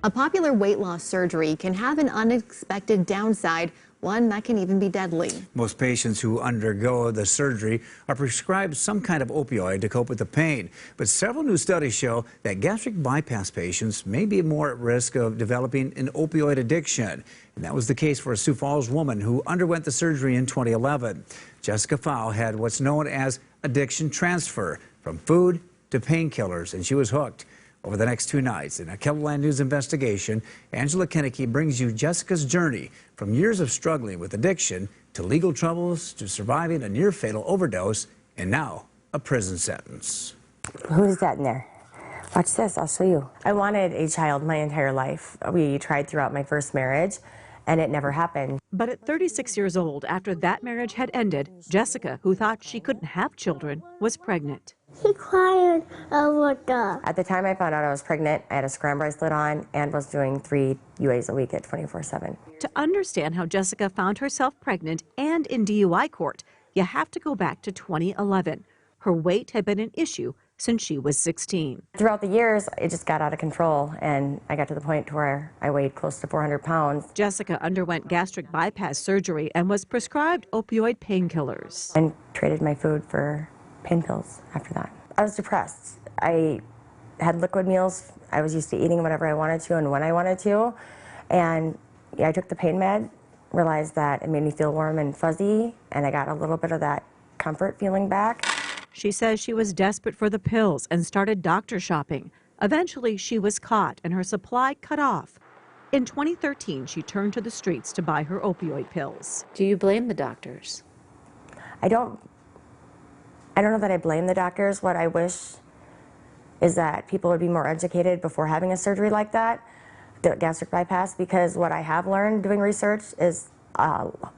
A popular weight loss surgery can have an unexpected downside, one that can even be deadly. Most patients who undergo the surgery are prescribed some kind of opioid to cope with the pain. But several new studies show that gastric bypass patients may be more at risk of developing an opioid addiction. And that was the case for a Sioux Falls woman who underwent the surgery in 2011. Jessica Pfau had what's known as addiction transfer, from food to painkillers, and she was hooked. Over the next 2 nights in a KELOLAND News investigation, Angela Kennecke brings you Jessica's journey from years of struggling with addiction to legal troubles to surviving a near-fatal overdose and now a prison sentence. Who's that in there? Watch this, I'll show you. I wanted a child my entire life. We tried throughout my first marriage, and it never happened. But at 36 years old, after that marriage had ended, Jessica, who thought she couldn't have children, was pregnant. He cried over that. At the time I found out I was pregnant, I had a scram bracelet on and was doing 3 UAs a week at 24/7. To understand how Jessica found herself pregnant and in DUI court, you have to go back to 2011. Her weight had been an issue since she was 16. Throughout the years, it just got out of control, and I got to the point where I weighed close to 400 pounds. Jessica underwent gastric bypass surgery and was prescribed opioid painkillers. And traded my food for pain pills after that. I was depressed. I had liquid meals. I was used to eating whatever I wanted to and when I wanted to. And I took the pain med, realized that it made me feel warm and fuzzy, and I got a little bit of that comfort feeling back. She says she was desperate for the pills and started doctor shopping. Eventually, she was caught and her supply cut off. In 2013, she turned to the streets to buy her opioid pills. Do you blame the doctors? I don't know that I blame the doctors. What I wish is that people would be more educated before having a surgery like that, the gastric bypass, because what I have learned doing research is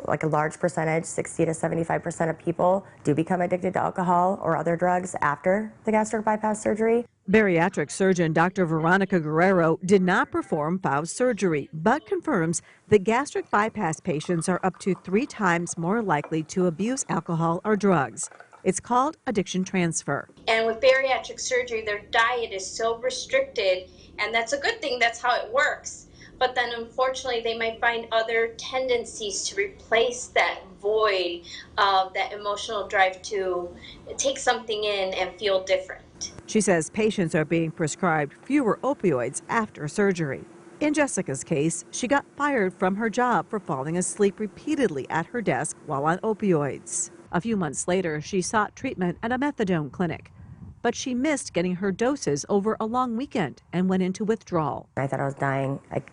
like a large percentage, 60 to 75% of people do become addicted to alcohol or other drugs after the gastric bypass surgery. Bariatric surgeon Dr. Veronica Guerrero did not perform Pfau's surgery, but confirms that gastric bypass patients are up to 3 times more likely to abuse alcohol or drugs. It's called addiction transfer. And with bariatric surgery, their diet is so restricted, and that's a good thing, that's how it works. But then unfortunately, they might find other tendencies to replace that void of that emotional drive to take something in and feel different. She says patients are being prescribed fewer opioids after surgery. In Jessica's case, she got fired from her job for falling asleep repeatedly at her desk while on opioids. A few months later, she sought treatment at a methadone clinic, but she missed getting her doses over a long weekend and went into withdrawal. I thought I was dying. I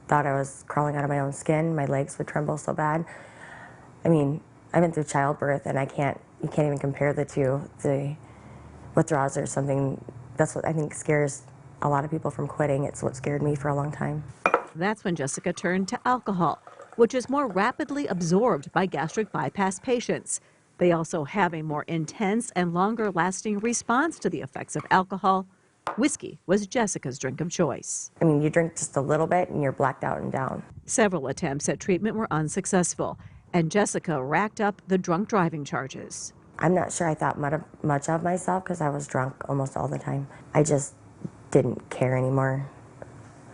thought I was crawling out of my own skin. My legs would tremble so bad. I mean, I've been through childbirth, and you can't even compare the two. The withdrawals are something, that's what I think scares a lot of people from quitting. It's what scared me for a long time. That's when Jessica turned to alcohol, which is more rapidly absorbed by gastric bypass patients. They also have a more intense and longer-lasting response to the effects of alcohol. Whiskey was Jessica's drink of choice. I mean, you drink just a little bit and you're blacked out and down. Several attempts at treatment were unsuccessful, and Jessica racked up the drunk driving charges. I'm not sure I thought much of myself because I was drunk almost all the time. I just didn't care anymore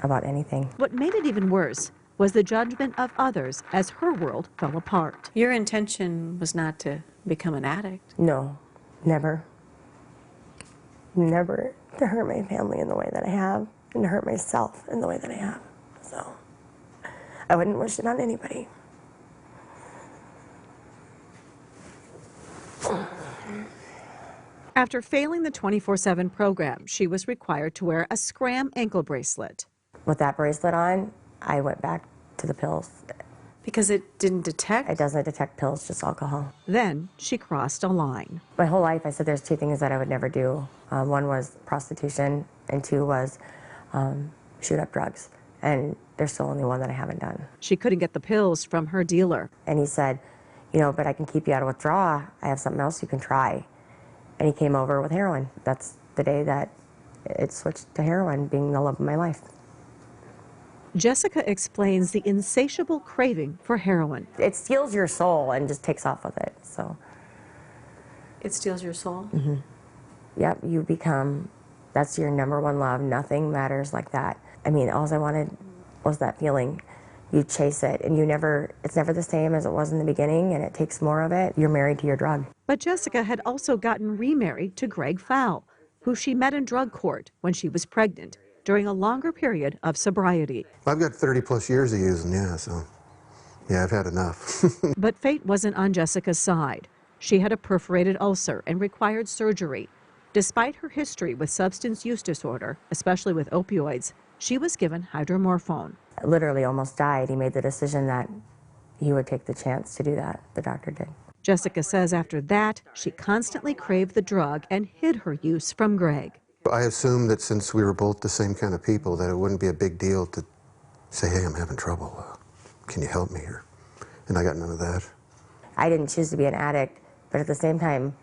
about anything. What made it even worse was the judgment of others as her world fell apart. Your intention was not to become an addict? No, never. Never to hurt my family in the way that I have and to hurt myself in the way that I have. So I wouldn't wish it on anybody. After failing the 24/7 program, she was required to wear a scram ankle bracelet. With that bracelet on, I went back to the pills. Because it didn't detect? It doesn't detect pills, just alcohol. Then she crossed a line. My whole life I said there's 2 things that I would never do. One was prostitution, and 2 was shoot up drugs. And there's still only one that I haven't done. She couldn't get the pills from her dealer. And he said, you know, but I can keep you out of withdrawal. I have something else you can try. And he came over with heroin. That's the day that it switched to heroin, being the love of my life. Jessica explains the insatiable craving for heroin. It steals your soul and just takes off with it. So It steals your soul? Yep, you become, that's your #1 love. Nothing matters like that. I mean, all I wanted was that feeling. You chase it, and it's never the same as it was in the beginning, and it takes more of it. You're married to your drug. But Jessica had also gotten remarried to Greg Fowl, who she met in drug court when she was pregnant during a longer period of sobriety. I've got 30 plus years of using, so yeah, I've had enough. But fate wasn't on Jessica's side. She had a perforated ulcer and required surgery. Despite her history with substance use disorder, especially with opioids, she was given hydromorphone. I literally almost died. He made the decision that he would take the chance to do that. The doctor did. Jessica says after that, she constantly craved the drug and hid her use from Greg. I assumed that since we were both the same kind of people, that it wouldn't be a big deal to say, hey, I'm having trouble. Can you help me here? And I got none of that. I didn't choose to be an addict, but at the same time,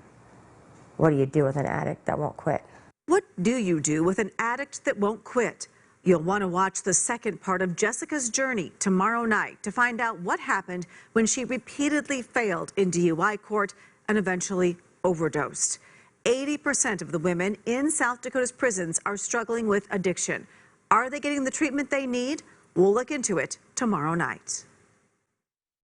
what do you do with an addict that won't quit? What do you do with an addict that won't quit? You'll want to watch the second part of Jessica's journey tomorrow night to find out what happened when she repeatedly failed in DUI court and eventually overdosed. 80% of the women in South Dakota's prisons are struggling with addiction. Are they getting the treatment they need? We'll look into it tomorrow night.